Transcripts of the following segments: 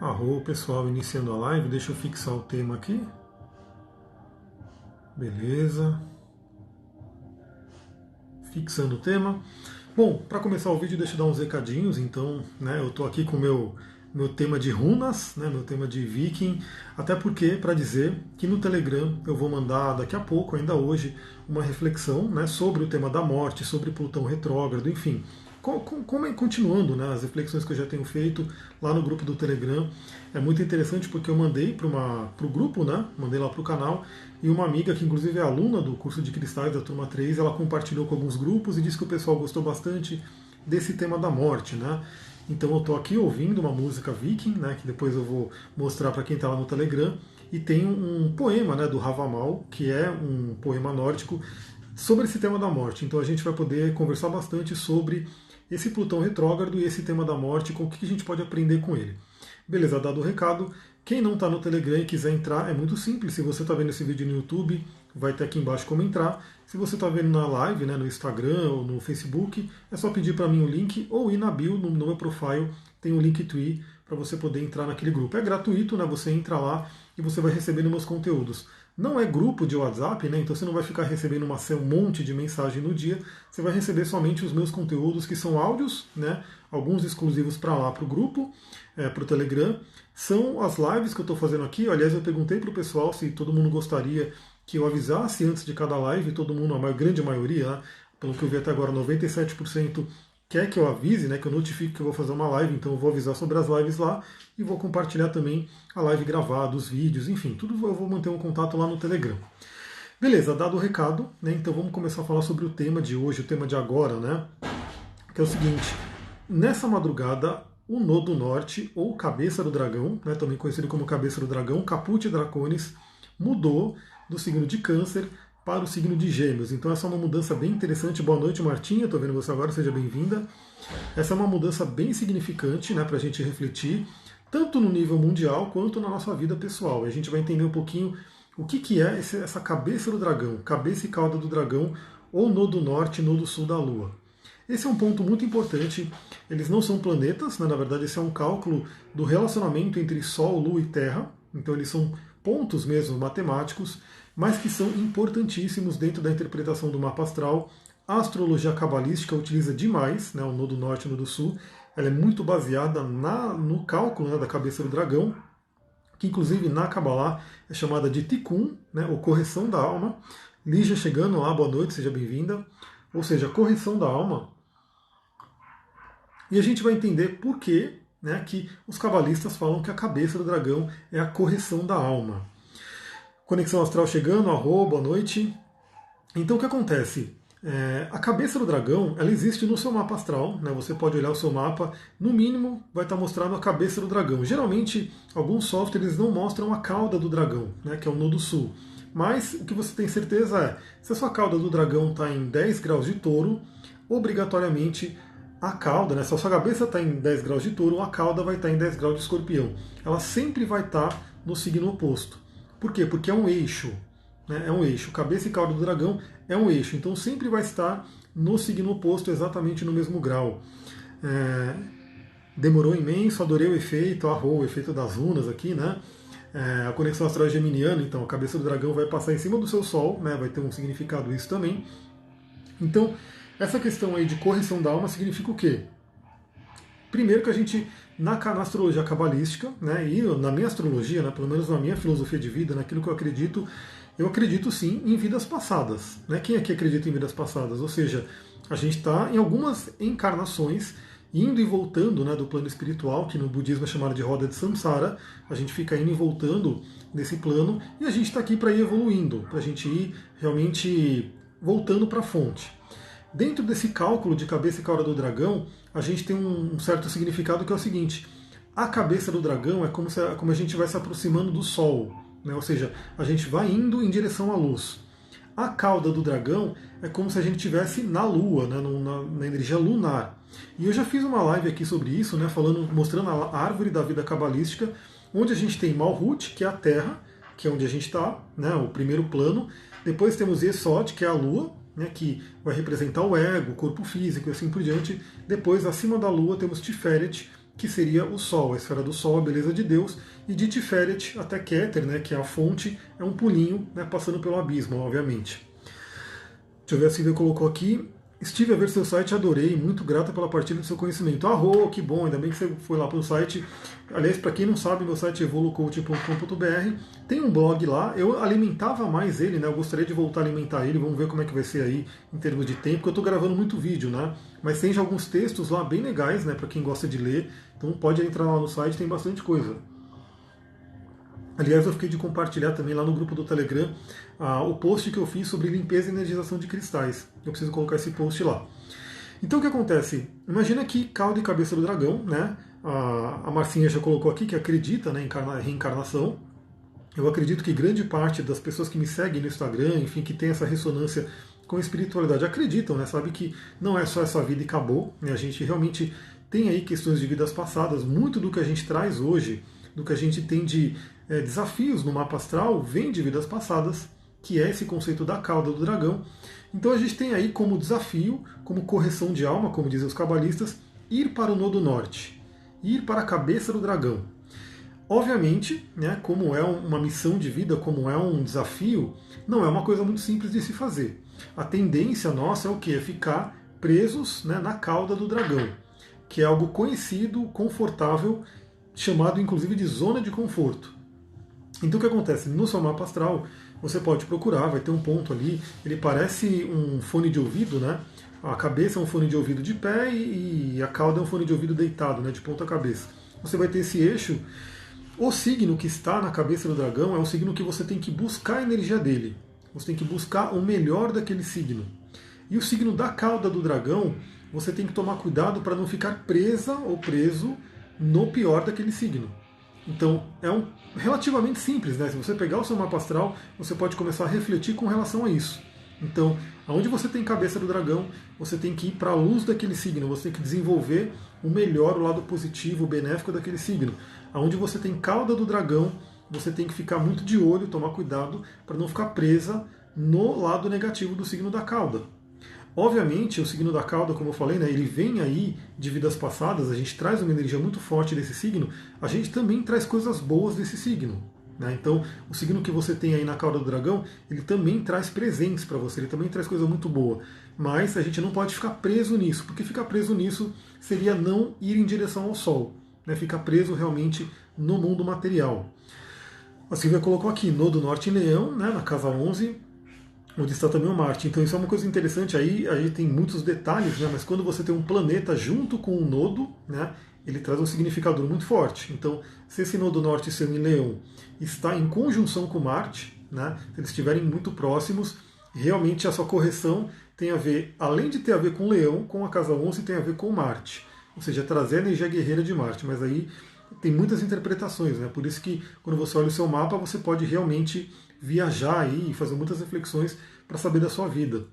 Arro, pessoal, iniciando a live, deixa eu fixar o tema aqui. Beleza. Fixando o tema. Bom, para começar o vídeo, deixa eu dar uns recadinhos. Então, eu estou aqui com o meu tema de runas, meu tema de viking, até porque, para dizer que no Telegram eu vou mandar daqui a pouco, ainda hoje, uma reflexão sobre o tema da morte, sobre Plutão retrógrado, enfim. Continuando as reflexões que eu já tenho feito lá no grupo do Telegram. É muito interessante porque eu mandei para o grupo, mandei lá para o canal, e uma amiga que inclusive é aluna do curso de cristais da turma 3, ela compartilhou com alguns grupos e disse que o pessoal gostou bastante desse tema da morte. Então eu estou aqui ouvindo uma música viking, que depois eu vou mostrar para quem está lá no Telegram, e tem um poema do Havamal, que é um poema nórdico, sobre esse tema da morte. Então a gente vai poder conversar bastante sobre esse Plutão retrógrado e esse tema da morte, com o que a gente pode aprender com ele. Beleza, dado o recado. Quem não está no Telegram e quiser entrar, é muito simples. Se você está vendo esse vídeo no YouTube, vai ter aqui embaixo como entrar. Se você está vendo na live, no Instagram ou no Facebook, é só pedir para mim o link ou ir na bio, no meu profile, tem um Linktree para você poder entrar naquele grupo. É gratuito, você entra lá e você vai recebendo meus conteúdos. Não é grupo de WhatsApp, então você não vai ficar recebendo um monte de mensagem no dia. Você vai receber somente os meus conteúdos, que são áudios, alguns exclusivos para lá, para o grupo, para o Telegram. São as lives que eu estou fazendo aqui. Aliás, eu perguntei para o pessoal se todo mundo gostaria que eu avisasse antes de cada live. Todo mundo, a grande maioria, pelo que eu vi até agora, 97% quer que eu avise, que eu notifique que eu vou fazer uma live, então eu vou avisar sobre as lives lá e vou compartilhar também a live gravada, os vídeos, enfim, tudo eu vou manter um contato lá no Telegram. Beleza, dado o recado, então vamos começar a falar sobre o tema de hoje, o tema de agora, que é o seguinte: nessa madrugada, o Nodo Norte, ou Cabeça do Dragão, também conhecido como Cabeça do Dragão, Caput Draconis, mudou do signo de Câncer para o signo de Gêmeos. Então essa é uma mudança bem interessante. Boa noite, Martinha, estou vendo você agora, seja bem-vinda. Essa é uma mudança bem significante para a gente refletir, tanto no nível mundial quanto na nossa vida pessoal. E a gente vai entender um pouquinho o que é essa cabeça do dragão, cabeça e cauda do dragão, ou nodo norte e nodo sul da Lua. Esse é um ponto muito importante. Eles não são planetas, na verdade esse é um cálculo do relacionamento entre Sol, Lua e Terra. Então eles são pontos mesmo matemáticos, mas que são importantíssimos dentro da interpretação do mapa astral. A astrologia cabalística utiliza demais, o nodo norte e o nodo sul. Ela é muito baseada no cálculo da cabeça do dragão, que inclusive na Kabbalah é chamada de Tikkun, ou correção da alma. Lígia chegando lá, boa noite, seja bem-vinda. Ou seja, correção da alma. E a gente vai entender por que que os cabalistas falam que a cabeça do dragão é a correção da alma. Conexão astral chegando, boa noite. Então o que acontece? A cabeça do dragão, ela existe no seu mapa astral, você pode olhar o seu mapa, no mínimo vai estar mostrando a cabeça do dragão. Geralmente, alguns softwares não mostram a cauda do dragão, que é o nodo sul. Mas o que você tem certeza é, se a sua cauda do dragão está em 10 graus de touro, obrigatoriamente a cauda, se a sua cabeça está em 10 graus de touro, a cauda vai estar em 10 graus de escorpião. Ela sempre vai estar no signo oposto. Por quê? Porque é um eixo. É um eixo. Cabeça e cauda do dragão é um eixo. Então sempre vai estar no signo oposto, exatamente no mesmo grau. Demorou imenso, adorei o efeito, o efeito das runas aqui, a conexão astral geminiana, então a cabeça do dragão vai passar em cima do seu sol, vai ter um significado isso também. Então, essa questão aí de correção da alma significa o quê? Primeiro que a gente, na astrologia cabalística, e na minha astrologia, pelo menos na minha filosofia de vida, naquilo que eu acredito sim em vidas passadas. Quem aqui acredita em vidas passadas? Ou seja, a gente está em algumas encarnações, indo e voltando do plano espiritual, que no budismo é chamado de roda de samsara. A gente fica indo e voltando nesse plano, e a gente está aqui para ir evoluindo, para a gente ir realmente voltando para a fonte. Dentro desse cálculo de cabeça e cauda do dragão, a gente tem um certo significado que é o seguinte: a cabeça do dragão é como a gente vai se aproximando do Sol, ou seja, a gente vai indo em direção à luz. A cauda do dragão é como se a gente estivesse na Lua, na energia lunar. E eu já fiz uma live aqui sobre isso, mostrando a árvore da vida cabalística, onde a gente tem Malhut, que é a Terra, que é onde a gente está, o primeiro plano. Depois temos Yesod, que é a Lua, que vai representar o ego, o corpo físico e assim por diante. Depois, acima da Lua, temos Tiferet, que seria o Sol, a esfera do Sol, a beleza de Deus, e de Tiferet até Keter, né, que é a fonte, é um pulinho, né, passando pelo abismo, obviamente. Deixa eu ver, a Silvia colocou aqui. Estive a ver seu site, adorei, muito grata pela partilha do seu conhecimento. Arro, que bom, ainda bem que você foi lá para o site. Aliás, para quem não sabe, meu site é evolucoach.com.br. Tem um blog lá, eu alimentava mais ele, né? Eu gostaria de voltar a alimentar ele, vamos ver como é que vai ser aí em termos de tempo, porque eu estou gravando muito vídeo, né? Mas tem já alguns textos lá bem legais, né? Para quem gosta de ler. Então pode entrar lá no site, tem bastante coisa. Aliás, eu fiquei de compartilhar também lá no grupo do Telegram o post que eu fiz sobre limpeza e energização de cristais. Eu preciso colocar esse post lá. Então o que acontece? Imagina que cauda e cabeça do dragão, né? A Marcinha já colocou aqui que acredita, né, em reencarnação. Eu acredito que grande parte das pessoas que me seguem no Instagram, enfim, que tem essa ressonância com a espiritualidade, acreditam, né? Sabe que não é só essa vida e acabou, né? A gente realmente tem aí questões de vidas passadas. Muito do que a gente traz hoje, do que a gente tem de desafios no mapa astral, vem de vidas passadas, que é esse conceito da cauda do dragão. Então a gente tem aí como desafio, como correção de alma, como dizem os cabalistas, ir para o nodo norte, ir para a cabeça do dragão. Obviamente, né, como é uma missão de vida, como é um desafio, não é uma coisa muito simples de se fazer. A tendência nossa é o quê? É ficar presos, né, na cauda do dragão, que é algo conhecido, confortável, chamado inclusive de zona de conforto. Então o que acontece? No seu mapa astral, você pode procurar, vai ter um ponto ali, ele parece um fone de ouvido, né? A cabeça é um fone de ouvido de pé e a cauda é um fone de ouvido deitado, né, de ponta cabeça. Você vai ter esse eixo. O signo que está na cabeça do dragão é um signo que você tem que buscar a energia dele. Você tem que buscar o melhor daquele signo. E o signo da cauda do dragão, você tem que tomar cuidado para não ficar presa ou preso no pior daquele signo. Então, é relativamente simples, né? Se você pegar o seu mapa astral, você pode começar a refletir com relação a isso. Então, aonde você tem cabeça do dragão, você tem que ir para a luz daquele signo, você tem que desenvolver o melhor, o lado positivo, o benéfico daquele signo. Aonde você tem cauda do dragão, você tem que ficar muito de olho, tomar cuidado para não ficar presa no lado negativo do signo da cauda. Obviamente, o signo da cauda, como eu falei, né, ele vem aí de vidas passadas, a gente traz uma energia muito forte desse signo, a gente também traz coisas boas desse signo. Né? Então, o signo que você tem aí na cauda do dragão, ele também traz presentes para você, ele também traz coisa muito boa. Mas a gente não pode ficar preso nisso, porque ficar preso nisso seria não ir em direção ao Sol, né? Ficar preso realmente no mundo material. A Silvia colocou aqui, Nodo Norte em Leão, né, na casa 11, onde está também o Marte. Então isso é uma coisa interessante, aí tem muitos detalhes, né? Mas quando você tem um planeta junto com um nodo, né, ele traz um significador muito forte. Então, se esse nodo norte, seu em Leão, está em conjunção com Marte, né, se eles estiverem muito próximos, realmente a sua correção tem a ver, além de ter a ver com Leão, com a casa 11 tem a ver com Marte. Ou seja, trazer a energia guerreira de Marte. Mas aí tem muitas interpretações, né? Por isso que quando você olha o seu mapa, você pode realmente viajar aí e fazer muitas reflexões para saber da sua vida.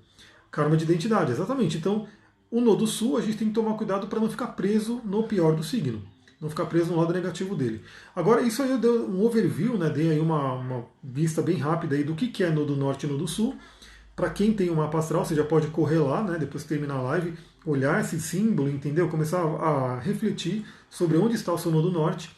Karma de identidade, exatamente. Então, o nodo sul, a gente tem que tomar cuidado para não ficar preso no pior do signo, não ficar preso no lado negativo dele. Agora, isso aí eu dei um overview, né? Dei aí uma vista bem rápida aí do que é nodo norte e nodo sul. Para quem tem um mapa astral, você já pode correr lá, né? Depois que terminar a live, olhar esse símbolo, entendeu? Começar a refletir sobre onde está o seu nodo norte.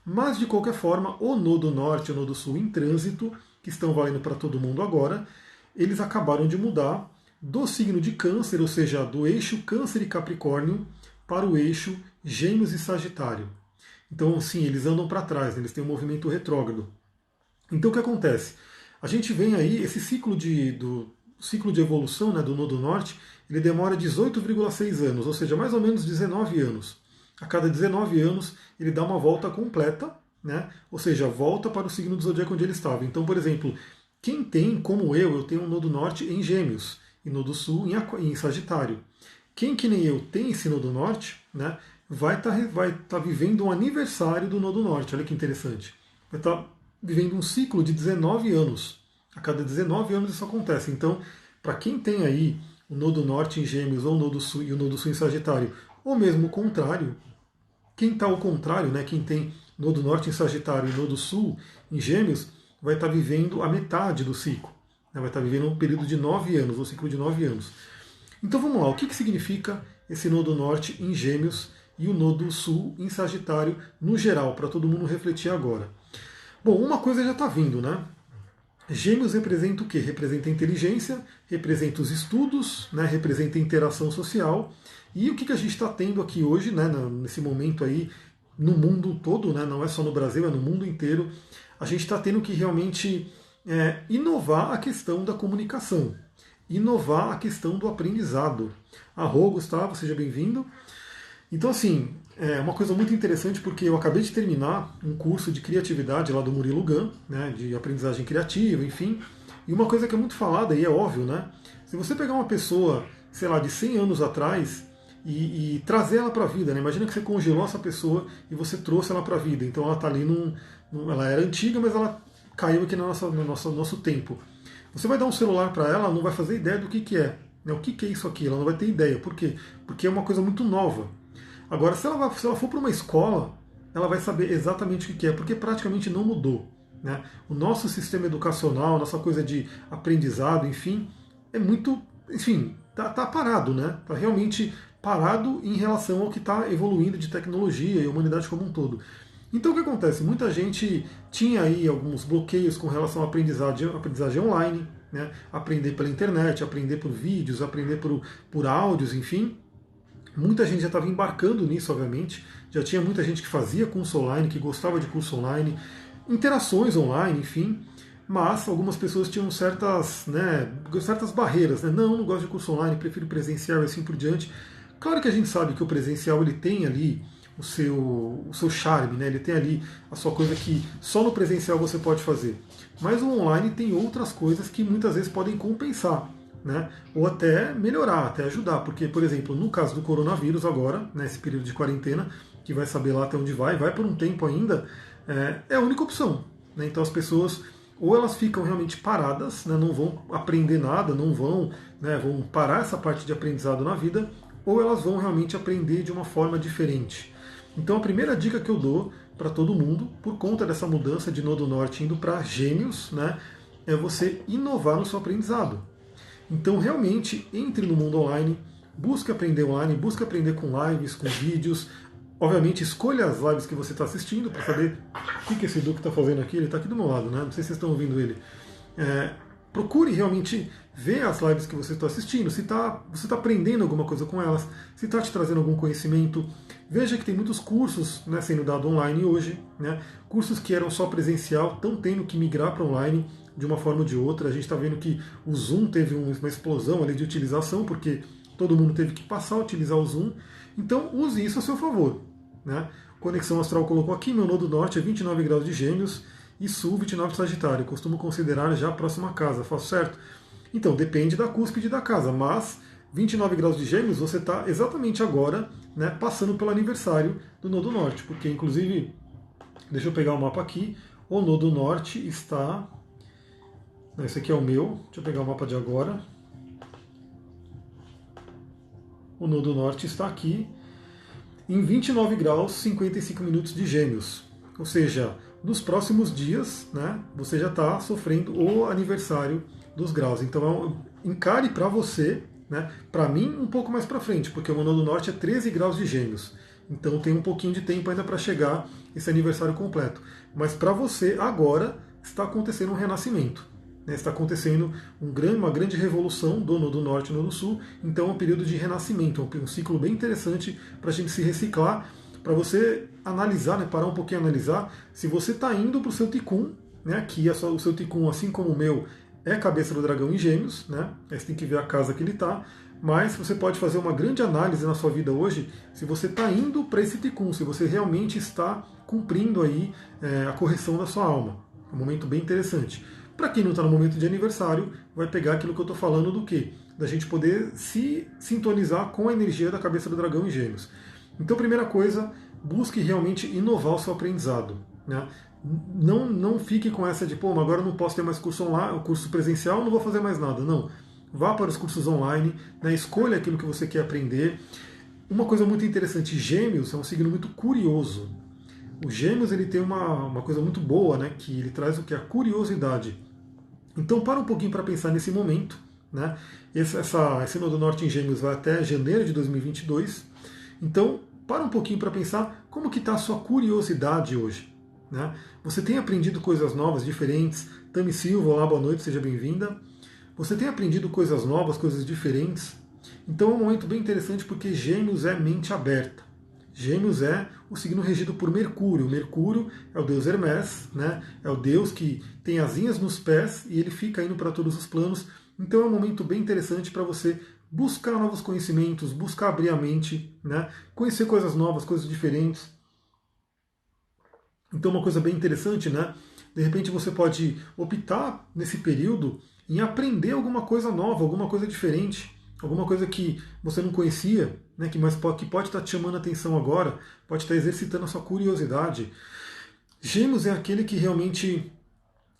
Mas, de qualquer forma, o nodo norte e o nodo sul em trânsito, que estão valendo para todo mundo agora, eles acabaram de mudar do signo de Câncer, ou seja, do eixo Câncer e Capricórnio, para o eixo Gêmeos e Sagitário. Então, sim, eles andam para trás, né? Eles têm um movimento retrógrado. Então, o que acontece? A gente vem aí, esse ciclo de evolução, né, do Nodo Norte, ele demora 18,6 anos, ou seja, mais ou menos 19 anos. A cada 19 anos, ele dá uma volta completa, né? Ou seja, volta para o signo do zodíaco onde ele estava. Então, por exemplo, quem tem, como eu tenho um Nodo Norte em Gêmeos e Nodo Sul em Sagitário. Quem que nem eu tem esse Nodo Norte, né, vai tá vivendo um aniversário do Nodo Norte. Olha que interessante. Vai estar vivendo um ciclo de 19 anos. A cada 19 anos isso acontece. Então, para quem tem aí o Nodo Norte em Gêmeos ou o Nodo Sul e o Nodo Sul em Sagitário, ou mesmo o contrário, quem está ao contrário, né, quem tem Nodo Norte em Sagitário e Nodo Sul em Gêmeos, vai estar vivendo a metade do ciclo. Vai estar vivendo um período de 9 anos, um ciclo de 9 anos. Então vamos lá, o que significa esse Nodo Norte em Gêmeos e o Nodo Sul em Sagitário no geral, para todo mundo refletir agora. Bom, uma coisa já está vindo, né? Gêmeos representa o quê? Representa a inteligência, representa os estudos, né? Representa a interação social. E o que a gente está tendo aqui hoje, né? Nesse momento aí, no mundo todo, né? Não é só no Brasil, é no mundo inteiro. A gente está tendo que realmente inovar a questão da comunicação, inovar a questão do aprendizado. Arro, Gustavo, seja bem-vindo. Então, assim, é uma coisa muito interessante porque eu acabei de terminar um curso de criatividade lá do Murilo Gun, né, de aprendizagem criativa, enfim. E uma coisa que é muito falada, e é óbvio, né? Se você pegar uma pessoa, sei lá, de 100 anos atrás e trazer ela para a vida, né? Imagina que você congelou essa pessoa e você trouxe ela para a vida. Então ela está ali ela era antiga, mas ela caiu aqui no nosso tempo. Você vai dar um celular para ela, ela não vai fazer ideia do que é. Né? O que é isso aqui? Ela não vai ter ideia. Por quê? Porque é uma coisa muito nova. Agora, se ela for para uma escola, ela vai saber exatamente o que é, porque praticamente não mudou. Né? O nosso sistema educacional, nossa coisa de aprendizado, enfim, é muito. Enfim, tá parado, né? Está realmente parado em relação ao que está evoluindo de tecnologia e a humanidade como um todo. Então o que acontece? Muita gente tinha aí alguns bloqueios com relação à aprendizagem online, né? Aprender pela internet, aprender por vídeos, aprender por áudios, enfim. Muita gente já estava embarcando nisso, obviamente. Já tinha muita gente que fazia curso online, que gostava de curso online, interações online, enfim. Mas algumas pessoas tinham certas barreiras. Né? Não gosto de curso online, prefiro presencial e assim por diante. Claro que a gente sabe que o presencial ele tem ali o seu charme, né? Ele tem ali a sua coisa que só no presencial você pode fazer. Mas o online tem outras coisas que muitas vezes podem compensar. Né? Ou até melhorar, até ajudar, porque, por exemplo, no caso do coronavírus agora, nesse período de quarentena, que vai saber lá até onde vai por um tempo ainda, é a única opção. Né? Então as pessoas, ou elas ficam realmente paradas, né? Não vão aprender nada, não vão, né? Vão parar essa parte de aprendizado na vida, ou elas vão realmente aprender de uma forma diferente. Então a primeira dica que eu dou para todo mundo, por conta dessa mudança de Nodo Norte indo para Gêmeos, né? É você inovar no seu aprendizado. Então, realmente, entre no mundo online, busque aprender online, busque aprender com lives, com vídeos. Obviamente, escolha as lives que você está assistindo para saber o que esse Duque está fazendo aqui. Ele está aqui do meu lado, né? Não sei se vocês estão ouvindo ele. Procure realmente ver as lives que você está assistindo, se você está aprendendo alguma coisa com elas, se está te trazendo algum conhecimento. Veja que tem muitos cursos, né, sendo dados online hoje. Né? Cursos que eram só presencial estão tendo que migrar para online de uma forma ou de outra. A gente está vendo que o Zoom teve uma explosão ali de utilização, porque todo mundo teve que passar a utilizar o Zoom. Então use isso a seu favor. Né? Conexão Astral colocou aqui, meu Nodo Norte é 29 graus de Gêmeos e Sul 29 de Sagitário. Costumo considerar já a próxima casa, faço certo? Então, depende da cúspide da casa, mas 29 graus de Gêmeos você está exatamente agora, né, passando pelo aniversário do Nodo Norte, porque inclusive, deixa eu pegar o mapa aqui, o Nodo Norte está... Esse aqui é o meu, deixa eu pegar o mapa de agora. O Nodo Norte está aqui em 29 graus 55 minutos de Gêmeos, ou seja, nos próximos dias, né, você já está sofrendo o aniversário dos graus. Então encare para você, né, para mim um pouco mais para frente, porque o meu Nodo Norte é 13 graus de Gêmeos. Então tem um pouquinho de tempo ainda para chegar esse aniversário completo. Mas para você agora está acontecendo um renascimento. Né, está acontecendo uma grande revolução do Nodo Norte e Nodo Sul. Então é um período de renascimento, um ciclo bem interessante para a gente se reciclar, para você analisar, né, parar um pouquinho e analisar se você está indo para o seu Ticum, né, que o seu Ticum, assim como o meu, é a cabeça do dragão em Gêmeos, né, aí você tem que ver a casa que ele está, mas você pode fazer uma grande análise na sua vida hoje se você está indo para esse Ticum, se você realmente está cumprindo aí a correção da sua alma. É um momento bem interessante. Para quem não está no momento de aniversário, vai pegar aquilo que eu estou falando do quê? Da gente poder se sintonizar com a energia da cabeça do dragão em Gêmeos. Então, primeira coisa, busque realmente inovar o seu aprendizado. Né? Não fique com essa de, pô, mas agora eu não posso ter mais curso online, curso presencial, não vou fazer mais nada. Não. Vá para os cursos online, né? Escolha aquilo que você quer aprender. Uma coisa muito interessante, Gêmeos é um signo muito curioso. O Gêmeos ele tem uma coisa muito boa, né? Que ele traz o que? A curiosidade. Então, para um pouquinho para pensar nesse momento. Né? Esse Nodo Norte em Gêmeos vai até janeiro de 2022. Então, para um pouquinho para pensar como que está a sua curiosidade hoje. Né? Você tem aprendido coisas novas, diferentes? Tami Silva, olá, boa noite, seja bem-vinda. Você tem aprendido coisas novas, coisas diferentes? Então é um momento bem interessante porque Gêmeos é mente aberta. Gêmeos é o signo regido por Mercúrio. Mercúrio é o deus Hermés, né? É o deus que tem asinhas nos pés e ele fica indo para todos os planos. Então é um momento bem interessante para você buscar novos conhecimentos, buscar abrir a mente, né? Conhecer coisas novas, coisas diferentes. Então uma coisa bem interessante, né? De repente você pode optar nesse período em aprender alguma coisa nova, alguma coisa diferente, alguma coisa que você não conhecia, né? Que pode estar te chamando a atenção agora, pode estar exercitando a sua curiosidade. Gêmeos é aquele que realmente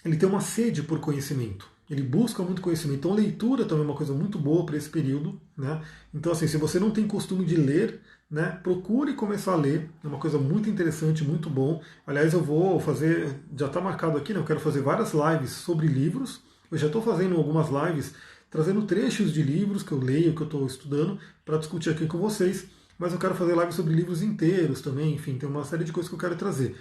ele tem uma sede por conhecimento. Ele busca muito conhecimento. Então, leitura também é uma coisa muito boa para esse período. Né? Então, assim, se você não tem costume de ler, né, procure começar a ler. É uma coisa muito interessante, muito bom. Aliás, eu vou fazer, já está marcado aqui, né, eu quero fazer várias lives sobre livros. Eu já estou fazendo algumas lives trazendo trechos de livros que eu leio, que eu estou estudando, para discutir aqui com vocês. Mas eu quero fazer lives sobre livros inteiros também. Enfim, tem uma série de coisas que eu quero trazer.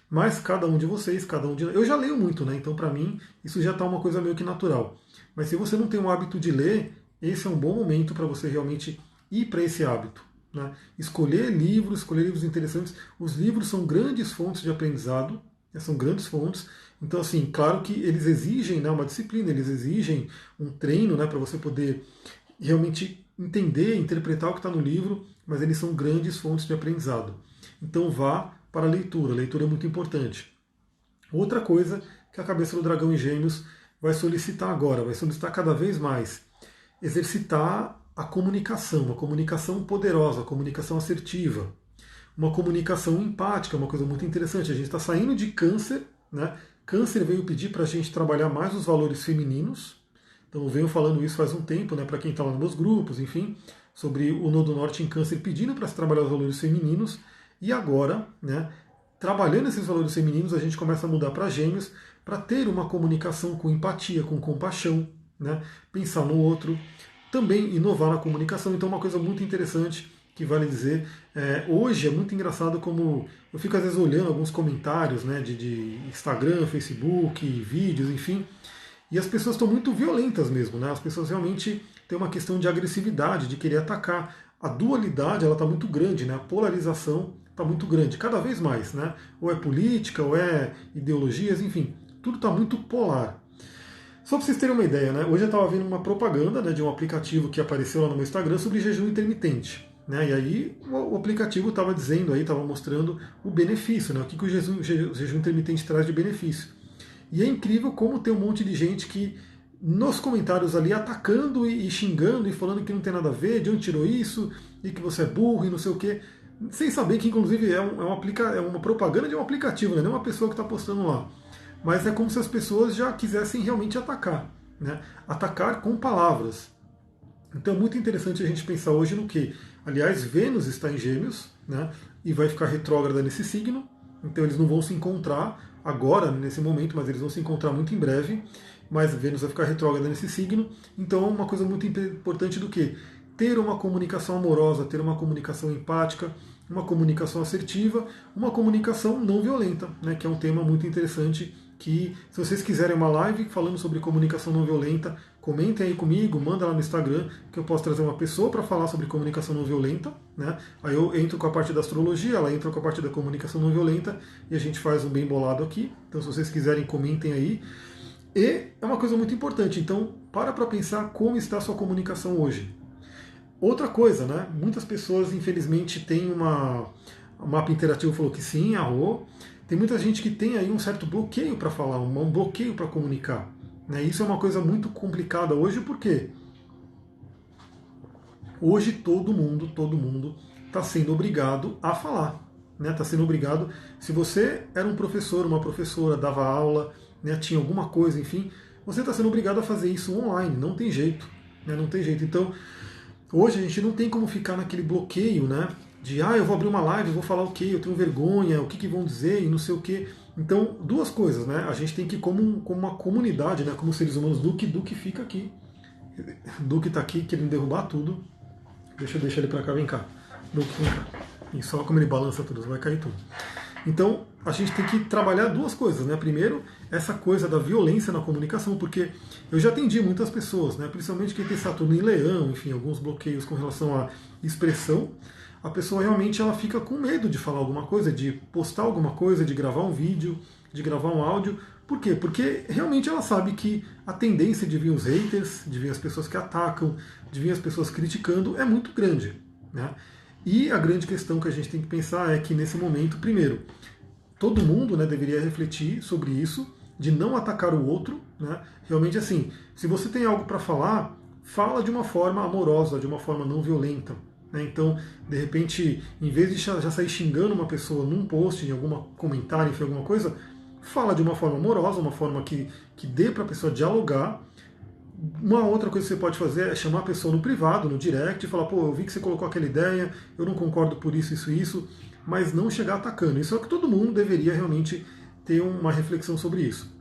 Mas cada um de vocês, cada um de... Eu já leio muito, né? Então para mim isso já está uma coisa meio que natural. Mas se você não tem o hábito de ler, esse é um bom momento para você realmente ir para esse hábito. Né? Escolher livros interessantes. Os livros são grandes fontes de aprendizado, né? São grandes fontes. Então, assim, claro que eles exigem, né, uma disciplina, eles exigem um treino, né, para você poder realmente entender, interpretar o que está no livro, mas eles são grandes fontes de aprendizado. Então vá para a leitura. A leitura é muito importante. Outra coisa que a cabeça do dragão em Gêmeos vai solicitar agora, vai solicitar cada vez mais, exercitar a comunicação, uma comunicação poderosa, a comunicação assertiva, uma comunicação empática, uma coisa muito interessante. A gente está saindo de Câncer, né? Câncer veio pedir para a gente trabalhar mais os valores femininos. Então eu venho falando isso faz um tempo, né? Para quem está lá nos meus grupos, enfim, sobre o Nodo Norte em Câncer pedindo para se trabalhar os valores femininos. E agora, né, trabalhando esses valores femininos, a gente começa a mudar para Gêmeos, para ter uma comunicação com empatia, com compaixão, né, pensar no outro, também inovar na comunicação. Então, uma coisa muito interessante que vale dizer, hoje é muito engraçado como eu fico às vezes olhando alguns comentários, né, de Instagram, Facebook, vídeos, enfim, e as pessoas estão muito violentas mesmo, né? As pessoas realmente têm uma questão de agressividade, de querer atacar. A dualidade ela está muito grande, né? A polarização está muito grande, cada vez mais, né? Ou é política, ou é ideologias, enfim, tudo está muito polar. Só para vocês terem uma ideia, né? Hoje eu estava vendo uma propaganda, né, de um aplicativo que apareceu lá no meu Instagram sobre jejum intermitente. Né? E aí o aplicativo estava dizendo, estava mostrando o benefício, né? O que o jejum intermitente traz de benefício. E é incrível como tem um monte de gente que nos comentários ali atacando e xingando e falando que não tem nada a ver, de onde tirou isso, e que você é burro e não sei o quê, sem saber que inclusive é uma propaganda de um aplicativo, né? Não é uma pessoa que está postando lá. Mas é como se as pessoas já quisessem realmente atacar, né? Atacar com palavras. Então é muito interessante a gente pensar hoje no que, aliás, Vênus está em Gêmeos, né? E vai ficar retrógrada nesse signo, então eles não vão se encontrar agora, nesse momento, mas eles vão se encontrar muito em breve. Mas Vênus vai ficar retrógrada nesse signo. Então, uma coisa muito importante do que? Ter uma comunicação amorosa, ter uma comunicação empática, uma comunicação assertiva, uma comunicação não violenta, né? Que é um tema muito interessante. Que, se vocês quiserem uma live falando sobre comunicação não violenta, comentem aí comigo, manda lá no Instagram, que eu posso trazer uma pessoa para falar sobre comunicação não violenta. Né? Aí eu entro com a parte da astrologia, ela entra com a parte da comunicação não violenta, e a gente faz um bem bolado aqui. Então, se vocês quiserem, comentem aí. E é uma coisa muito importante, então para pensar como está a sua comunicação hoje. Outra coisa, né? Muitas pessoas, infelizmente, têm o mapa interativo falou que sim, arrou. Tem muita gente que tem aí um certo bloqueio para falar, um bloqueio para comunicar. Né? Isso é uma coisa muito complicada hoje, porque hoje todo mundo está sendo obrigado a falar. Está sendo obrigado. Se você era um professor, uma professora, dava aula, né, tinha alguma coisa, enfim, você está sendo obrigado a fazer isso online. Não tem jeito. Né, não tem jeito. Então, hoje a gente não tem como ficar naquele bloqueio, né? De, eu vou abrir uma live, vou falar o quê? Eu tenho vergonha, o que vão dizer e não sei o quê. Então, duas coisas, né? A gente tem que ir como uma comunidade, né? Como seres humanos. Duque fica aqui. Duque está aqui querendo derrubar tudo. Deixa eu deixar ele para cá, vem cá. Duque, vem cá. E só como ele balança tudo, vai cair tudo. Então, a gente tem que trabalhar duas coisas, né? Primeiro, essa coisa da violência na comunicação, porque eu já atendi muitas pessoas, né? Principalmente quem tem Saturno em Leão, enfim, alguns bloqueios com relação à expressão. A pessoa realmente ela fica com medo de falar alguma coisa, de postar alguma coisa, de gravar um vídeo, de gravar um áudio. Por quê? Porque realmente ela sabe que a tendência de vir os haters, de vir as pessoas que atacam, de vir as pessoas criticando é muito grande, né? E a grande questão que a gente tem que pensar é que nesse momento, primeiro, todo mundo, né, deveria refletir sobre isso, de não atacar o outro, né? Realmente assim, se você tem algo para falar, fala de uma forma amorosa, de uma forma não violenta, né? Então, de repente, em vez de já sair xingando uma pessoa num post, em algum comentário, enfim, alguma coisa, fala de uma forma amorosa, uma forma que dê para a pessoa dialogar. Uma outra coisa que você pode fazer é chamar a pessoa no privado, no direct, e falar, pô, eu vi que você colocou aquela ideia, eu não concordo por isso, isso, isso, mas não chegar atacando. Isso é o que todo mundo deveria realmente ter uma reflexão sobre isso.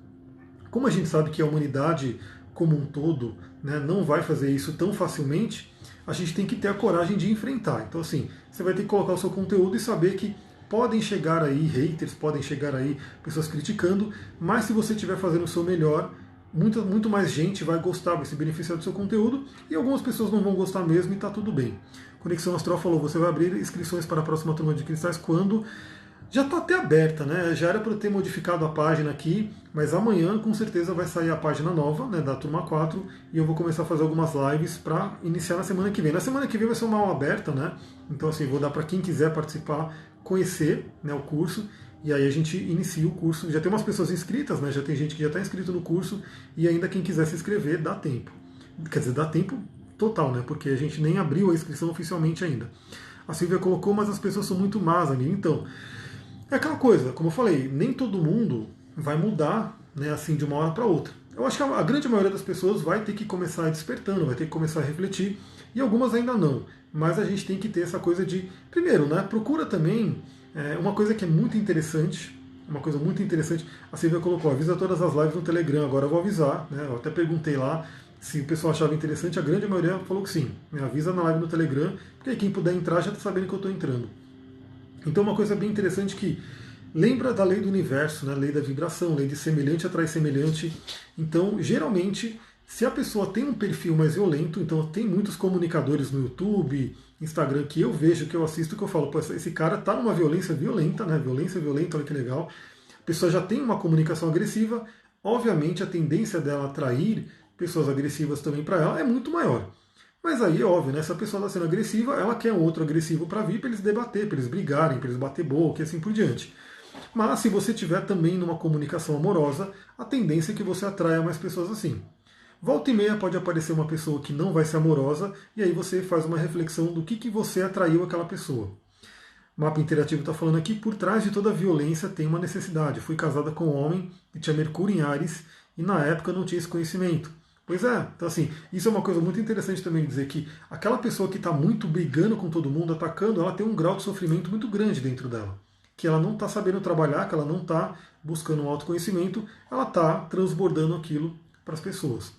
Como a gente sabe que a humanidade como um todo, né, não vai fazer isso tão facilmente, a gente tem que ter a coragem de enfrentar. Então, assim, você vai ter que colocar o seu conteúdo e saber que podem chegar aí haters, podem chegar aí pessoas criticando, mas se você estiver fazendo o seu melhor, muito mais gente vai gostar, vai se beneficiar do seu conteúdo e algumas pessoas não vão gostar mesmo e está tudo bem. Conexão Astral falou, você vai abrir inscrições para a próxima turma de cristais quando? Já está até aberta, né? Já era para eu ter modificado a página aqui, mas amanhã com certeza vai sair a página nova, né, da turma 4 e eu vou começar a fazer algumas lives para iniciar na semana que vem. Na semana que vem vai ser uma aula aberta, né? Então assim, vou dar para quem quiser participar, conhecer, né, o curso. E aí a gente inicia o curso. Já tem umas pessoas inscritas, né? Já tem gente que já está inscrito no curso e ainda quem quiser se inscrever, dá tempo. Quer dizer, dá tempo total, né? Porque a gente nem abriu a inscrição oficialmente ainda. A Silvia colocou, mas as pessoas são muito más, amiga. Então, é aquela coisa, como eu falei, nem todo mundo vai mudar, né, assim de uma hora para outra. Eu acho que a grande maioria das pessoas vai ter que começar despertando, vai ter que começar a refletir, e algumas ainda não. Mas a gente tem que ter essa coisa de, primeiro, né, procura também. Uma coisa que é muito interessante, a Silvia colocou, avisa todas as lives no Telegram, agora eu vou avisar, né? Eu até perguntei lá se o pessoal achava interessante, a grande maioria falou que sim, me avisa na live no Telegram, porque aí quem puder entrar já está sabendo que eu estou entrando. Então uma coisa bem interessante que lembra da lei do universo, né? Lei da vibração, lei de semelhante atrai semelhante. Então, geralmente, se a pessoa tem um perfil mais violento, então tem muitos comunicadores no YouTube, Instagram, que eu vejo, que eu assisto, que eu falo, pô, esse cara tá numa violência violenta, né? Violência violenta, olha que legal. A pessoa já tem uma comunicação agressiva, obviamente a tendência dela atrair pessoas agressivas também para ela é muito maior. Mas aí é óbvio, né? Se a pessoa está sendo agressiva, ela quer um outro agressivo para vir, para eles debater, para eles brigarem, para eles bater boca e assim por diante. Mas se você tiver também numa comunicação amorosa, a tendência é que você atraia mais pessoas assim. Volta e meia pode aparecer uma pessoa que não vai ser amorosa, e aí você faz uma reflexão do que você atraiu aquela pessoa. O mapa interativo está falando aqui, por trás de toda violência tem uma necessidade. Fui casada com um homem que tinha Mercúrio em Áries, e na época não tinha esse conhecimento. Pois é, então assim, isso é uma coisa muito interessante também dizer que aquela pessoa que está muito brigando com todo mundo, atacando, ela tem um grau de sofrimento muito grande dentro dela. Que ela não está sabendo trabalhar, que ela não está buscando um autoconhecimento, ela está transbordando aquilo para as pessoas.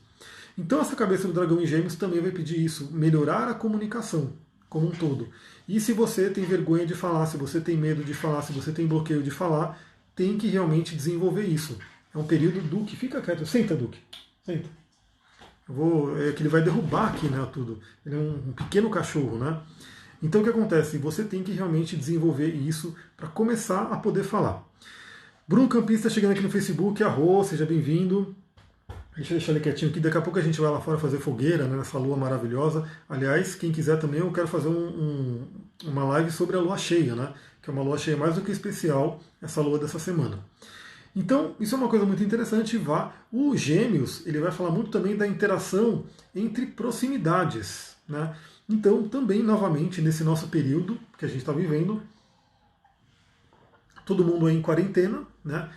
Então essa cabeça do dragão em Gêmeos também vai pedir isso, melhorar a comunicação como um todo. E se você tem vergonha de falar, se você tem medo de falar, se você tem bloqueio de falar, tem que realmente desenvolver isso. É um período, Duque, fica quieto, senta, Duque, senta. Que ele vai derrubar aqui, né, tudo. Ele é um pequeno cachorro, né? Então o que acontece? Você tem que realmente desenvolver isso para começar a poder falar. Bruno Campista chegando aqui no Facebook, arro, seja bem-vindo. Deixa eu deixar ele quietinho aqui, daqui a pouco a gente vai lá fora fazer fogueira, né, nessa lua maravilhosa. Aliás, quem quiser também, eu quero fazer uma live sobre a lua cheia, né? Que é uma lua cheia mais do que especial, essa lua dessa semana. Então, isso é uma coisa muito interessante. O Gêmeos, ele vai falar muito também da interação entre proximidades, né? Então, também, novamente, nesse nosso período que a gente está vivendo, todo mundo aí em quarentena, né?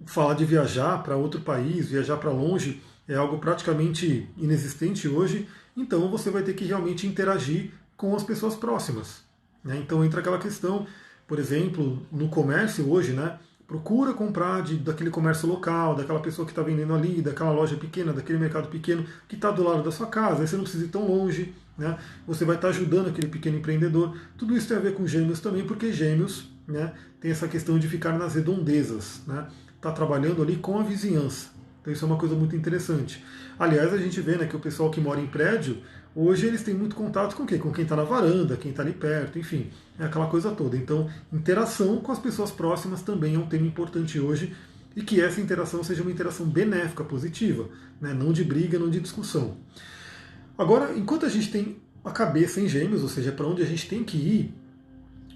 Falar de viajar para outro país, viajar para longe, é algo praticamente inexistente hoje. Então, você vai ter que realmente interagir com as pessoas próximas, né? Então, entra aquela questão, por exemplo, no comércio hoje, né? Procura comprar daquele comércio local, daquela pessoa que está vendendo ali, daquela loja pequena, daquele mercado pequeno que está do lado da sua casa. Aí você não precisa ir tão longe, né? Você vai estar ajudando aquele pequeno empreendedor. Tudo isso tem a ver com Gêmeos também, porque Gêmeos, né, tem essa questão de ficar nas redondezas, né? Tá trabalhando ali com a vizinhança. Então isso é uma coisa muito interessante. Aliás, a gente vê, né, que o pessoal que mora em prédio, hoje eles têm muito contato com o quê? Com quem está na varanda, quem está ali perto, enfim, é aquela coisa toda. Então, interação com as pessoas próximas também é um tema importante hoje, e que essa interação seja uma interação benéfica, positiva, né? Não de briga, não de discussão. Agora, enquanto a gente tem a cabeça em Gêmeos, ou seja, para onde a gente tem que ir,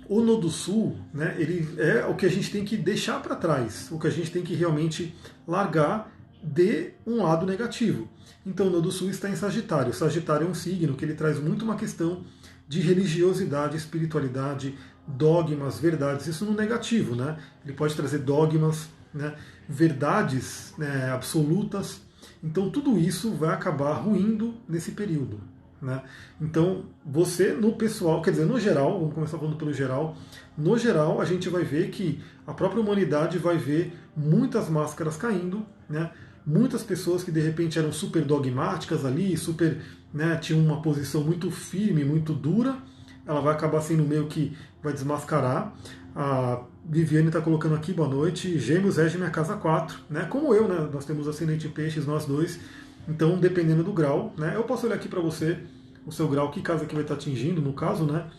o Nodo Sul, né, ele é o que a gente tem que deixar para trás, o que a gente tem que realmente largar de um lado negativo. Então o Nodo Sul está em Sagitário. Sagitário é um signo que ele traz muito uma questão de religiosidade, espiritualidade, dogmas, verdades, isso no negativo, né? Ele pode trazer dogmas, né, verdades, né, absolutas. Então tudo isso vai acabar ruindo nesse período. Né? Então, você no pessoal, quer dizer, no geral, vamos começar falando pelo geral, no geral a gente vai ver que a própria humanidade vai ver muitas máscaras caindo, né? Muitas pessoas que de repente eram super dogmáticas ali, super, né, tinham uma posição muito firme, muito dura, ela vai acabar sendo meio que vai desmascarar. A Viviane está colocando aqui, boa noite, Gêmeos rege minha casa 4, né? Como eu, né? Nós temos ascendente em peixes, nós dois. Então, dependendo do grau, né, eu posso olhar aqui para você o seu grau, que casa que vai estar atingindo, no caso, né?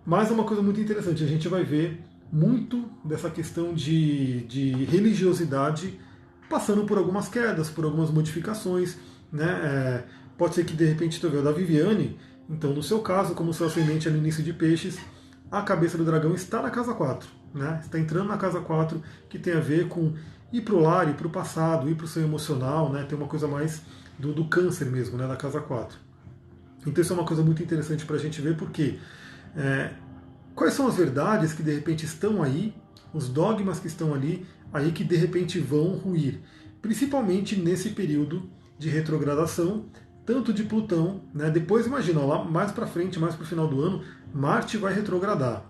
Mas é uma coisa muito interessante, a gente vai ver muito dessa questão de religiosidade passando por algumas quedas, por algumas modificações, né? Pode ser que de repente tu vê o da Viviane, então no seu caso, como seu ascendente é no início de peixes, a cabeça do dragão está na casa 4, né? Está entrando na casa 4, que tem a ver com ir para o lar, ir para o passado, ir para o seu emocional, né? Tem uma coisa mais do câncer mesmo, né? Da casa 4. Então isso é uma coisa muito interessante para a gente ver, porque quais são as verdades que de repente estão aí, os dogmas que estão ali, aí que de repente vão ruir. Principalmente nesse período de retrogradação, tanto de Plutão, né? Depois imagina, lá mais para frente, mais para o final do ano, Marte vai retrogradar.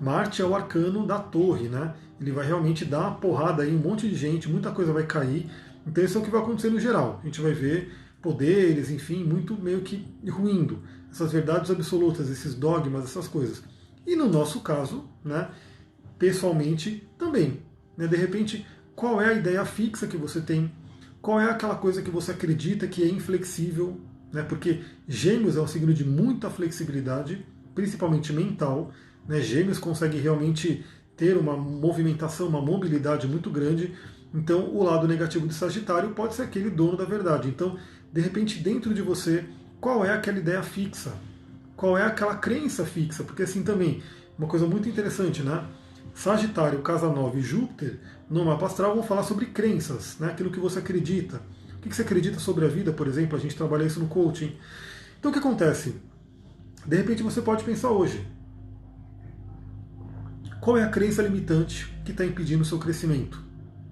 Marte é o arcano da torre, né? Ele vai realmente dar uma porrada aí, um monte de gente, muita coisa vai cair. Então isso é o que vai acontecer no geral. A gente vai ver poderes, enfim, muito meio que ruindo. Essas verdades absolutas, esses dogmas, essas coisas. E no nosso caso, né, pessoalmente, também. Né? De repente, qual é a ideia fixa que você tem? Qual é aquela coisa que você acredita que é inflexível? Né? Porque Gêmeos é um signo de muita flexibilidade, principalmente mental. Né? Gêmeos consegue realmente ter uma movimentação, uma mobilidade muito grande. Então, o lado negativo de Sagitário pode ser aquele dono da verdade. Então, de repente, dentro de você, qual é aquela ideia fixa? Qual é aquela crença fixa? Porque assim também, uma coisa muito interessante, né? Sagitário, Casa 9 e Júpiter, no mapa astral, vão falar sobre crenças, né? Aquilo que você acredita. O que você acredita sobre a vida, por exemplo? A gente trabalha isso no coaching. Então, o que acontece? De repente, você pode pensar hoje, qual é a crença limitante que está impedindo o seu crescimento?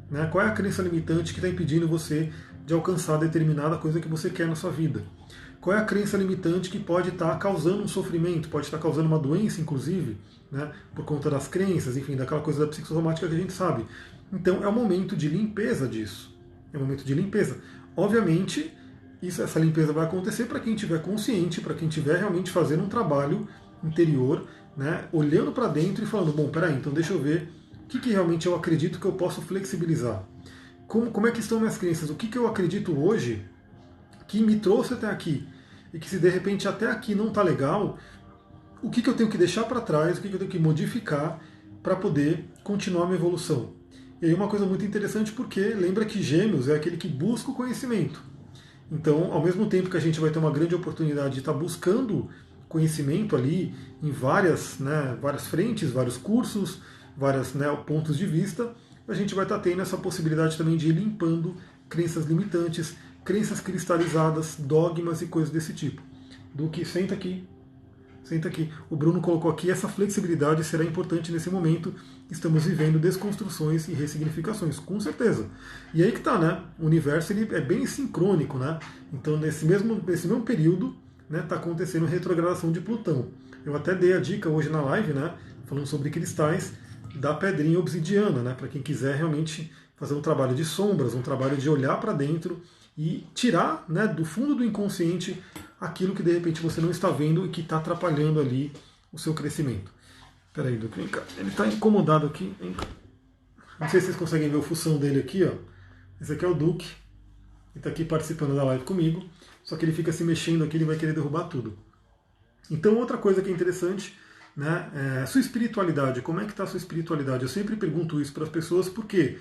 Né? Qual é a crença limitante que está impedindo você de alcançar determinada coisa que você quer na sua vida? Qual é a crença limitante que pode estar causando um sofrimento, pode estar causando uma doença, inclusive, né? Por conta das crenças, enfim, daquela coisa da psicossomática que a gente sabe. Então é um momento de limpeza disso. É um momento de limpeza. Obviamente, essa limpeza vai acontecer para quem estiver consciente, para quem estiver realmente fazendo um trabalho interior, né? Olhando para dentro e falando, bom, peraí, então deixa eu ver o que realmente eu acredito que eu posso flexibilizar. Como é que estão minhas crenças? O que eu acredito hoje que me trouxe até aqui? E que se de repente até aqui não está legal, o que eu tenho que deixar para trás, o que eu tenho que modificar para poder continuar a minha evolução? E aí uma coisa muito interessante, porque lembra que Gêmeos é aquele que busca o conhecimento. Então, ao mesmo tempo que a gente vai ter uma grande oportunidade de estar buscando conhecimento ali em várias frentes, vários cursos, vários pontos de vista, a gente vai estar tendo essa possibilidade também de ir limpando crenças limitantes, crenças cristalizadas, dogmas e coisas desse tipo. Do que senta aqui. O Bruno colocou aqui, essa flexibilidade será importante nesse momento. Estamos vivendo desconstruções e ressignificações, com certeza. E aí que tá, né? O universo ele é bem sincrônico, né? Então nesse mesmo período, né, tá acontecendo retrogradação de Plutão. Eu até dei a dica hoje na live, né? Falando sobre cristais. da pedrinha obsidiana, né? Para quem quiser realmente fazer um trabalho de sombras, um trabalho de olhar para dentro e tirar, né, do fundo do inconsciente aquilo que de repente você não está vendo e que está atrapalhando ali o seu crescimento. Peraí, Duque, vem cá. Ele está incomodado aqui. Vem cá. Não sei se vocês conseguem ver o função dele aqui, ó. Esse aqui é o Duque. Ele está aqui participando da live comigo. Só que ele fica se mexendo aqui, ele vai querer derrubar tudo. Então, outra coisa que é interessante, né, é sua espiritualidade. Como é que está a sua espiritualidade? Eu sempre pergunto isso para as pessoas porque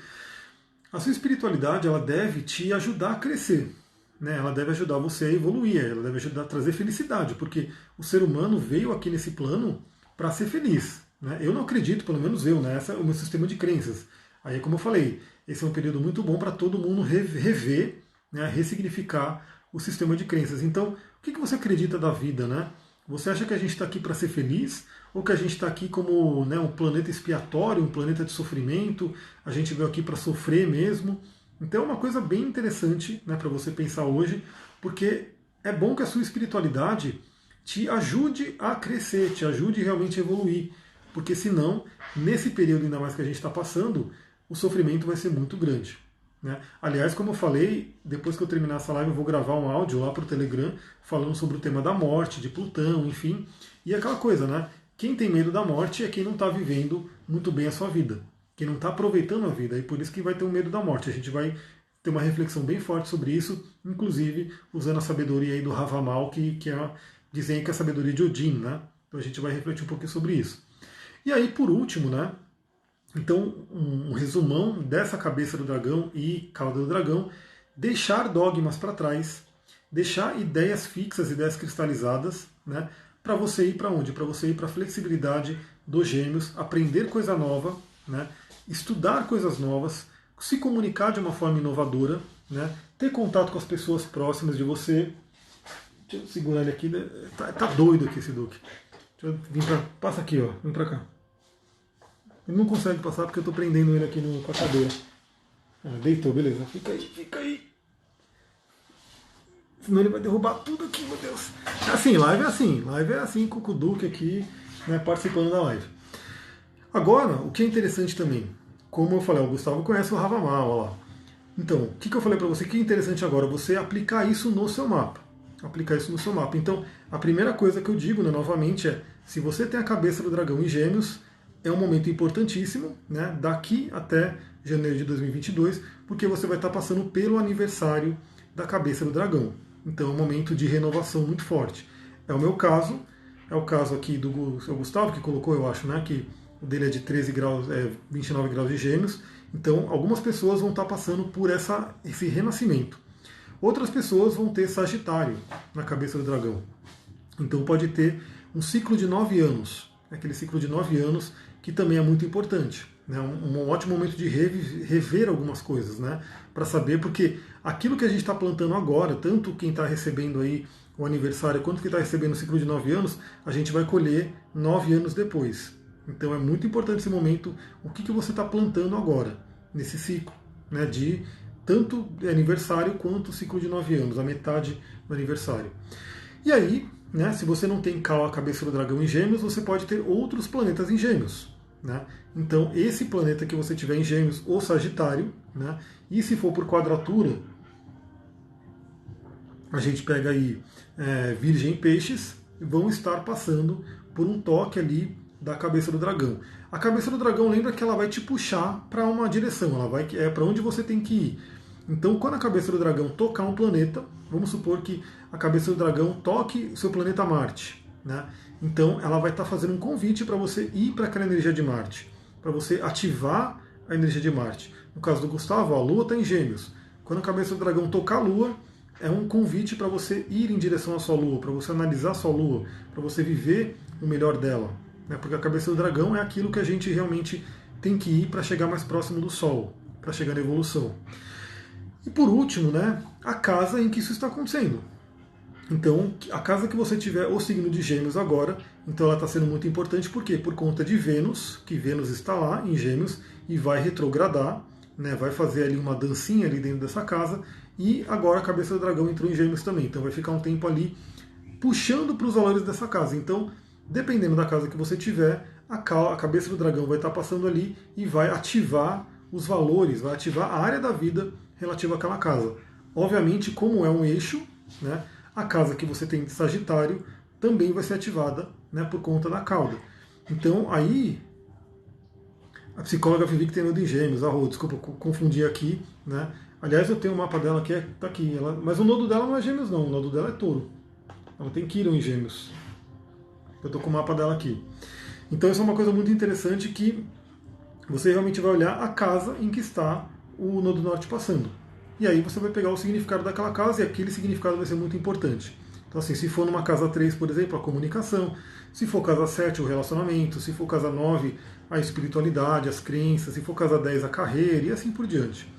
a sua espiritualidade ela deve te ajudar a crescer. Né? Ela deve ajudar você a evoluir, ela deve ajudar a trazer felicidade, porque o ser humano veio aqui nesse plano para ser feliz. Né? Eu não acredito, pelo menos eu, né? Esse é o meu sistema de crenças. Aí, como eu falei, esse é um período muito bom para todo mundo rever, né, ressignificar o sistema de crenças. Então, o que você acredita da vida? Né? Você acha que a gente está aqui para ser feliz? Ou que a gente está aqui como, né, um planeta expiatório, um planeta de sofrimento? A gente veio aqui para sofrer mesmo? Então é uma coisa bem interessante, né, para você pensar hoje, porque é bom que a sua espiritualidade te ajude a crescer, te ajude realmente a evoluir. Porque senão, nesse período ainda mais que a gente está passando, o sofrimento vai ser muito grande. Né? Aliás, como eu falei, depois que eu terminar essa live eu vou gravar um áudio lá para o Telegram falando sobre o tema da morte, de Plutão, enfim. E aquela coisa, né? Quem tem medo da morte é quem não está vivendo muito bem a sua vida. Quem não está aproveitando a vida. E por isso que vai ter um medo da morte. A gente vai ter uma reflexão bem forte sobre isso, inclusive usando a sabedoria aí do Havamal, que é, dizem que é a sabedoria de Odin, né? Então a gente vai refletir um pouquinho sobre isso. E aí, por último, né? Então, um resumão dessa cabeça do dragão e cauda do dragão, deixar dogmas para trás, deixar ideias fixas, ideias cristalizadas, né? Para você ir para onde? Para você ir para a flexibilidade dos gêmeos, aprender coisa nova, né? Estudar coisas novas, se comunicar de uma forma inovadora, né? Ter contato com as pessoas próximas de você. Deixa eu segurar ele aqui, tá doido aqui esse Duque. Passa aqui, ó, vem para cá. Ele não consegue passar porque eu estou prendendo ele aqui com a cadeira. Deitou, beleza. Fica aí, fica aí. Senão ele vai derrubar tudo aqui, meu Deus. É assim, live é assim. Live é assim, com o Duque aqui, né, participando da live. Agora, o que é interessante também, como eu falei, o Gustavo conhece o Havamal, ó lá. Então, o que eu falei para você que é interessante agora? Você aplicar isso no seu mapa. Aplicar isso no seu mapa. Então, a primeira coisa que eu digo, né, novamente, é se você tem a cabeça do dragão em Gêmeos, é um momento importantíssimo, né, daqui até janeiro de 2022, porque você vai estar passando pelo aniversário da cabeça do dragão. Então é um momento de renovação muito forte. É o meu caso, é o caso aqui do seu Gustavo, que colocou, eu acho, né, que o dele é de 13 graus, 29 graus de Gêmeos. Então algumas pessoas vão estar passando por esse renascimento. Outras pessoas vão ter Sagitário na cabeça do dragão. Então pode ter um ciclo de 9 anos, aquele ciclo de 9 anos que também é muito importante. Né? Um ótimo momento de rever algumas coisas, né? Para saber, porque aquilo que a gente está plantando agora, tanto quem está recebendo aí o aniversário quanto quem está recebendo o ciclo de 9 anos, a gente vai colher 9 anos depois. Então é muito importante esse momento, o que você está plantando agora, nesse ciclo, né? De tanto aniversário quanto o ciclo de 9 anos, a metade do aniversário. E aí, né, se você não tem a cabeça do dragão em Gêmeos, você pode ter outros planetas em Gêmeos. Né? Então, esse planeta que você tiver em Gêmeos ou Sagitário, né, e se for por quadratura, a gente pega aí Virgem e Peixes, vão estar passando por um toque ali da cabeça do dragão. A cabeça do dragão, lembra que ela vai te puxar para uma direção, ela vai para onde você tem que ir. Então, quando a cabeça do dragão tocar um planeta, vamos supor que a cabeça do dragão toque o seu planeta Marte, né? Então, ela vai estar fazendo um convite para você ir para aquela energia de Marte, para você ativar a energia de Marte. No caso do Gustavo, a Lua está em Gêmeos. Quando a cabeça do dragão tocar a Lua, é um convite para você ir em direção à sua Lua, para você analisar a sua Lua, para você viver o melhor dela. Né? Porque a cabeça do dragão é aquilo que a gente realmente tem que ir para chegar mais próximo do Sol, para chegar na evolução. E por último, né, a casa em que isso está acontecendo. Então, a casa que você tiver o signo de Gêmeos agora, então ela está sendo muito importante, por quê? Por conta de Vênus, que Vênus está lá em Gêmeos e vai retrogradar, né, vai fazer ali uma dancinha ali dentro dessa casa, e agora a cabeça do dragão entrou em Gêmeos também, então vai ficar um tempo ali puxando para os valores dessa casa. Então, dependendo da casa que você tiver, a cabeça do dragão vai estar passando ali e vai ativar os valores, vai ativar a área da vida relativa àquela casa. Obviamente, como é um eixo, né, a casa que você tem de Sagitário também vai ser ativada, né, por conta da cauda. Então aí a psicóloga Vivi que tem nodo em Gêmeos, desculpa, confundi aqui, né? Aliás, eu tenho um mapa dela que tá aqui, mas o nodo dela não é Gêmeos não, o nodo dela é Touro. Ela tem Quirón em Gêmeos. Eu estou com o mapa dela aqui. Então isso é uma coisa muito interessante que você realmente vai olhar a casa em que está o nodo norte passando. E aí você vai pegar o significado daquela casa e aquele significado vai ser muito importante. Então assim, se for numa casa 3, por exemplo, a comunicação, se for casa 7, o relacionamento, se for casa 9, a espiritualidade, as crenças, se for casa 10, a carreira e assim por diante.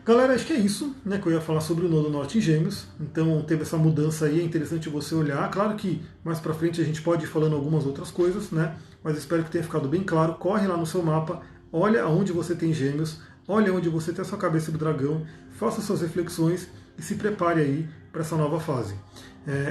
Galera, acho que é isso, né, que eu ia falar sobre o nodo norte em Gêmeos. Então teve essa mudança aí, é interessante você olhar. Claro que mais pra frente a gente pode ir falando algumas outras coisas, né? Mas espero que tenha ficado bem claro. Corre lá no seu mapa, olha aonde você tem Gêmeos, olha onde você tem a sua cabeça do dragão, faça suas reflexões e se prepare aí para essa nova fase.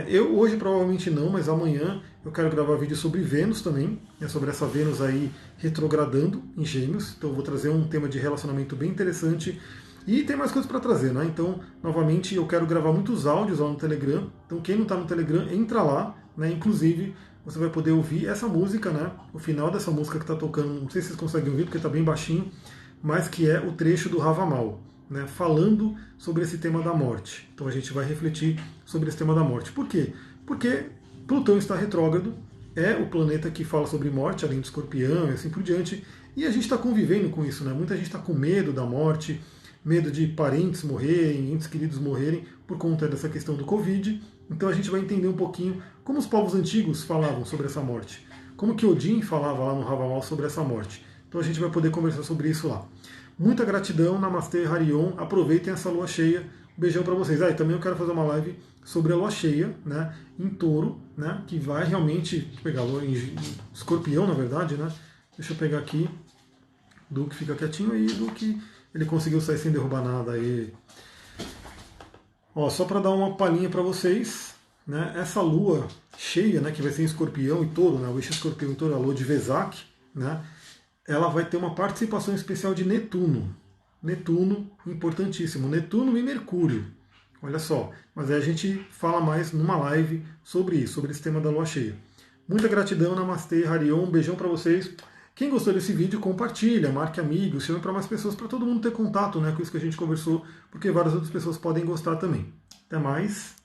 Eu hoje provavelmente não, mas amanhã eu quero gravar vídeo sobre Vênus também, sobre essa Vênus aí retrogradando em Gêmeos. Então eu vou trazer um tema de relacionamento bem interessante. E tem mais coisas para trazer, né? Então, novamente, eu quero gravar muitos áudios lá no Telegram. Então, quem não está no Telegram, entra lá, né? Inclusive, você vai poder ouvir essa música, né? O final dessa música que está tocando, não sei se vocês conseguem ouvir porque está bem baixinho, mas que é o trecho do Havamal, né? Falando sobre esse tema da morte. Então, a gente vai refletir sobre esse tema da morte. Por quê? Porque Plutão está retrógrado, é o planeta que fala sobre morte, além do Escorpião e assim por diante. E a gente está convivendo com isso, né? Muita gente está com medo da morte, medo de parentes morrerem, entes queridos morrerem por conta dessa questão do Covid. Então a gente vai entender um pouquinho como os povos antigos falavam sobre essa morte, como que Odin falava lá no Havamal sobre essa morte. Então a gente vai poder conversar sobre isso lá. Muita gratidão, Namastê, Harion, aproveitem essa lua cheia. Um beijão para vocês. E também eu quero fazer uma live sobre a lua cheia, né, em Touro, né, que vai realmente pegar a lua em Escorpião, na verdade, né. Deixa eu pegar aqui, Duque fica quietinho aí, Duque. Ele conseguiu sair sem derrubar nada aí. Ó, só para dar uma palhinha para vocês, né? Essa lua cheia, né, que vai ser em Escorpião e Touro, né? O eixo Escorpião e Touro, a lua de Vesak, né? Ela vai ter uma participação especial de Netuno. Netuno, importantíssimo. Netuno e Mercúrio. Olha só. Mas aí a gente fala mais numa live sobre isso, sobre esse tema da lua cheia. Muita gratidão, Namastê, Harion. Um beijão para vocês. Quem gostou desse vídeo, compartilha, marque amigos, chame para mais pessoas, para todo mundo ter contato, né, com isso que a gente conversou, porque várias outras pessoas podem gostar também. Até mais!